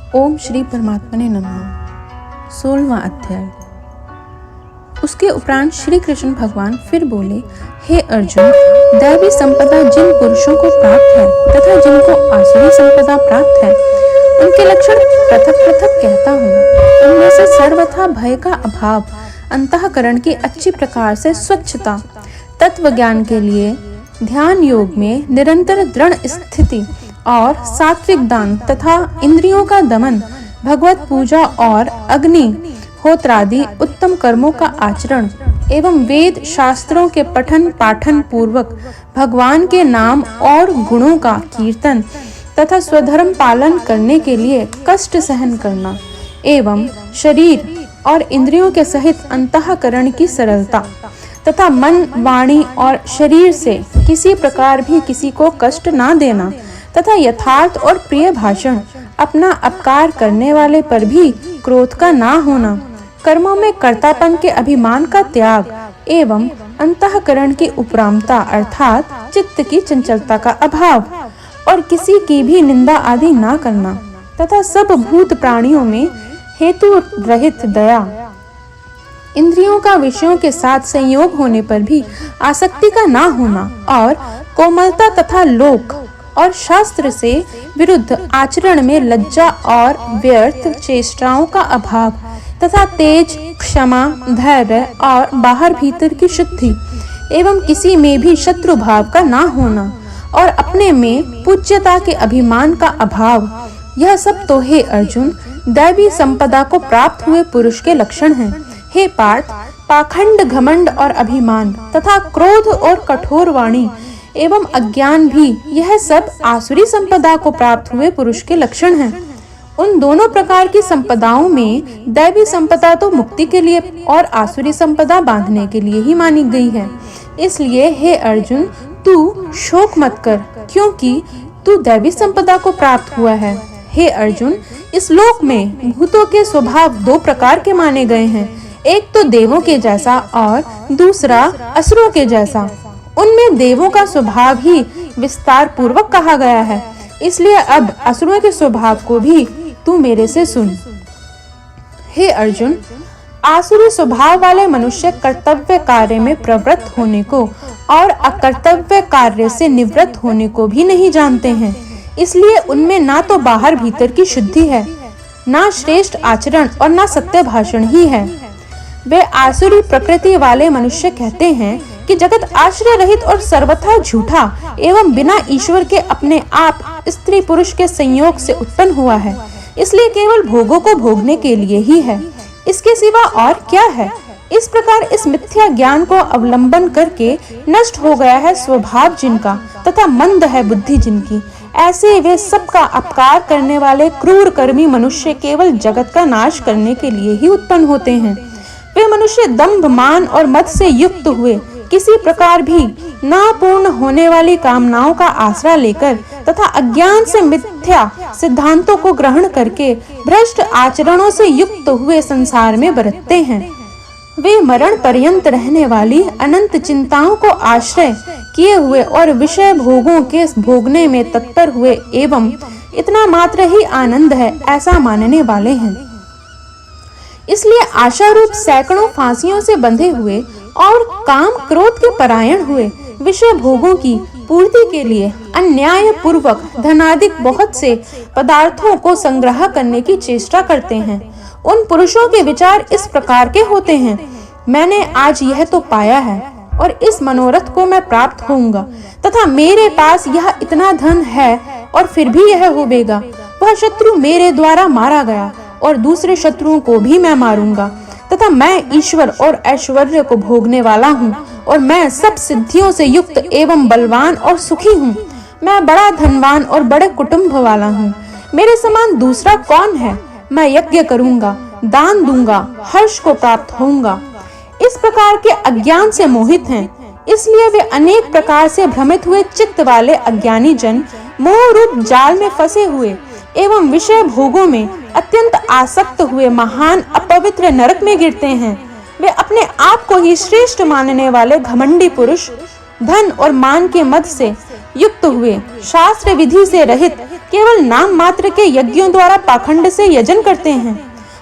ओम श्री परमात्मने नमः। 16वां अध्याय। उसके उपरांत श्री कृष्ण भगवान फिर बोले, हे अर्जुन, दैवी संपदा जिन पुरुषों को प्राप्त है तथा जिनको आसुरी संपदा प्राप्त है, उनके लक्षण पृथक पृथक कहता हूँ। उनमें से सर्वथा भय का अभाव, अंतःकरण की अच्छी प्रकार से स्वच्छता, तत्व ज्ञान के लिए ध्यान योग में निरंतर दृढ़ स्थिति और सात्विक दान तथा इंद्रियों का दमन, भगवत पूजा और अग्नि होत्रादि उत्तम कर्मों का आचरण एवं वेद शास्त्रों के पठन पाठन पूर्वक भगवान के नाम और गुणों का कीर्तन तथा स्वधर्म पालन करने के लिए कष्ट सहन करना एवं शरीर और इंद्रियों के सहित अंतःकरण की सरलता तथा मन, वाणी और शरीर से किसी प्रकार भी किसी को कष्ट ना देना तथा यथार्थ और प्रिय भाषण, अपना अपकार करने वाले पर भी क्रोध का ना होना, कर्मों में कर्तापन के अभिमान का त्याग एवं अंतःकरण की उपरामता अर्थात चित्त की चंचलता का अभाव और किसी की भी निंदा आदि ना करना तथा सब भूत प्राणियों में हेतु रहित दया, इंद्रियों का विषयों के साथ संयोग होने पर भी आसक्ति का ना होना और कोमलता तथा लोक और शास्त्र से विरुद्ध आचरण में लज्जा और व्यर्थ चेष्टाओं का अभाव तथा तेज, क्षमा, धैर्य और बाहर भीतर की शुद्धि एवं किसी में भी शत्रु भाव का ना होना और अपने में पूज्यता के अभिमान का अभाव, यह सब तो हे अर्जुन दैवी संपदा को प्राप्त हुए पुरुष के लक्षण हैं। हे पार्थ, पाखंड, घमंड और अभिमान तथा क्रोध और कठोर वाणी एवं अज्ञान भी यह सब आसुरी संपदा को प्राप्त हुए पुरुष के लक्षण हैं। उन दोनों प्रकार की संपदाओं में दैवी संपदा तो मुक्ति के लिए और आसुरी संपदा बांधने के लिए ही मानी गई है। इसलिए हे अर्जुन, तू शोक मत कर, क्योंकि तू दैवी संपदा को प्राप्त हुआ है। हे अर्जुन, इस लोक में भूतों के स्वभाव दो प्रकार के माने गए हैं, एक तो देवों के जैसा और दूसरा असुरों के जैसा। उनमें देवों का स्वभाव ही विस्तार पूर्वक कहा गया है, इसलिए अब असुरों के स्वभाव को भी तू मेरे से सुन। हे अर्जुन, आसुरी स्वभाव वाले मनुष्य कर्तव्य कार्य में प्रवृत्त होने को और अकर्तव्य कार्य से निवृत्त होने को भी नहीं जानते हैं, इसलिए उनमें ना तो बाहर भीतर की शुद्धि है, ना श्रेष्ठ आचरण और ना सत्य भाषण ही है। वे आसुरी प्रकृति वाले मनुष्य कहते हैं कि जगत आश्रय रहित और सर्वथा झूठा एवं बिना ईश्वर के अपने आप स्त्री पुरुष के संयोग से उत्पन्न हुआ है, इसलिए केवल भोगों को भोगने के लिए ही है, इसके सिवा और क्या है। इस प्रकार इस मिथ्या ज्ञान को अवलंबन करके नष्ट हो गया है स्वभाव जिनका तथा मंद है बुद्धि जिनकी, ऐसे वे सबका अपकार करने वाले क्रूर कर्मी मनुष्य केवल जगत का नाश करने के लिए ही उत्पन्न होते हैं। वे मनुष्य दंभ, मान और मद से युक्त हुए किसी प्रकार भी ना पूर्ण होने वाली कामनाओं का आसरा लेकर तथा अज्ञान से मिथ्या सिद्धांतों को ग्रहण करके भ्रष्ट आचरणों से युक्त हुए संसार में बरतते हैं। वे मरण पर्यंत रहने वाली अनंत चिंताओं को आश्रय किए हुए और विषय भोगों के भोगने में तत्पर हुए एवं इतना मात्र ही आनंद है ऐसा मानने वाले हैं। इसलिए आशा रूप सैकड़ों फांसियों से बंधे हुए और काम क्रोध के परायण हुए विषय भोगों की पूर्ति के लिए अन्याय पूर्वक धनादिक बहुत से पदार्थों को संग्रह करने की चेष्टा करते हैं। उन पुरुषों के विचार इस प्रकार के होते हैं, मैंने आज यह तो पाया है और इस मनोरथ को मैं प्राप्त होऊंगा तथा मेरे पास यह इतना धन है और फिर भी यह होवेगा। वह शत्रु मेरे द्वारा मारा गया और दूसरे शत्रुओं को भी मैं मारूंगा तथा मैं ईश्वर और ऐश्वर्य को भोगने वाला हूँ और मैं सब सिद्धियों से युक्त एवं बलवान और सुखी हूँ। मैं बड़ा धनवान और बड़े कुटुंब वाला हूँ, मेरे समान दूसरा कौन है। मैं यज्ञ करूंगा, दान दूंगा, हर्ष को प्राप्त होऊंगा। इस प्रकार के अज्ञान से मोहित हैं, इसलिए वे अनेक प्रकार से भ्रमित हुए चित्त वाले अज्ञानी जन मोह रूप जाल में फंसे हुए एवं विषय भोगों में अत्यंत आसक्त हुए महान अपवित्र नरक में गिरते हैं। वे अपने आप को ही श्रेष्ठ मानने वाले घमंडी पुरुष धन और मान के मद से युक्त हुए शास्त्र विधि से रहित केवल नाम मात्र के यज्ञों द्वारा पाखंड से यजन करते हैं।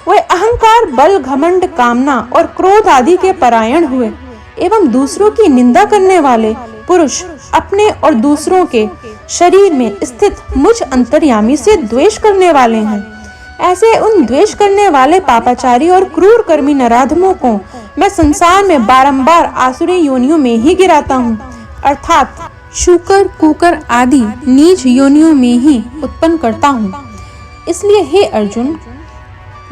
वे अहंकार, बल, घमंड, कामना और क्रोध आदि के परायण हुए एवं दूसरों की निंदा करने वाले पुरुष अपने और दूसरों के शरीर में स्थित मुझ अंतर्यामी से द्वेष करने वाले हैं। ऐसे उन द्वेष करने वाले पापाचारी और क्रूर कर्मी नराधमों को मैं संसार में बारंबार आसुरी योनियों में ही गिराता हूँ, अर्थात शूकर, कुकर आदि नीच योनियों में ही उत्पन्न करता हूँ। इसलिए हे अर्जुन,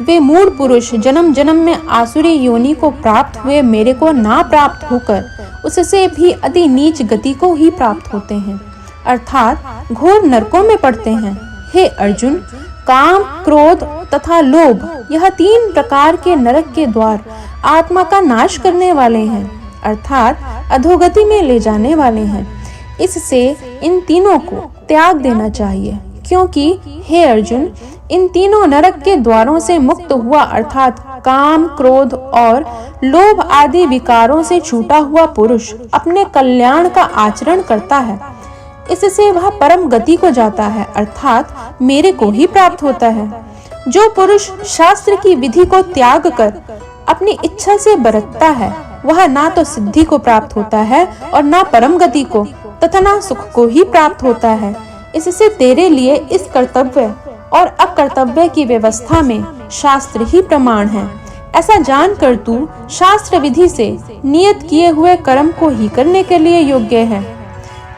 वे मूढ़ पुरुष जन्म जन्म में आसुरी योनि को प्राप्त हुए मेरे को ना प्राप्त होकर उससे भी अति नीच गति को ही प्राप्त होते हैं, अर्थात घोर नरकों में पड़ते हैं। हे अर्जुन, काम, क्रोध तथा लोभ यह 3 प्रकार के नरक के द्वार आत्मा का नाश करने वाले हैं, अर्थात अधोगति में ले जाने वाले हैं। इससे इन तीनों को त्याग देना चाहिए, क्योंकि हे अर्जुन, इन तीनों नरक के द्वारों से मुक्त हुआ अर्थात काम, क्रोध और लोभ आदि विकारों से छूटा हुआ पुरुष अपने कल्याण का आचरण करता है। इससे वह परम गति को जाता है, अर्थात मेरे को ही प्राप्त होता है। जो पुरुष शास्त्र की विधि को त्याग कर अपनी इच्छा से बरतता है, वह ना तो सिद्धि को प्राप्त होता है और ना परम गति को तथा ना सुख को ही प्राप्त होता है। इससे तेरे लिए इस कर्तव्य और अकर्तव्य की व्यवस्था में शास्त्र ही प्रमाण है। ऐसा जानकर तू शास्त्र विधि से नियत किए हुए कर्म को ही करने के लिए योग्य है।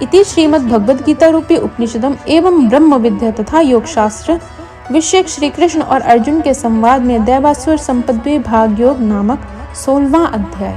इति श्रीमद् भगवद गीता रूपी उपनिषदम एवं ब्रह्म विद्या तथा योग शास्त्र विषयक श्री कृष्ण और अर्जुन के संवाद में दैवासुर संपद्वे भाग योग नामक 16वां अध्याय।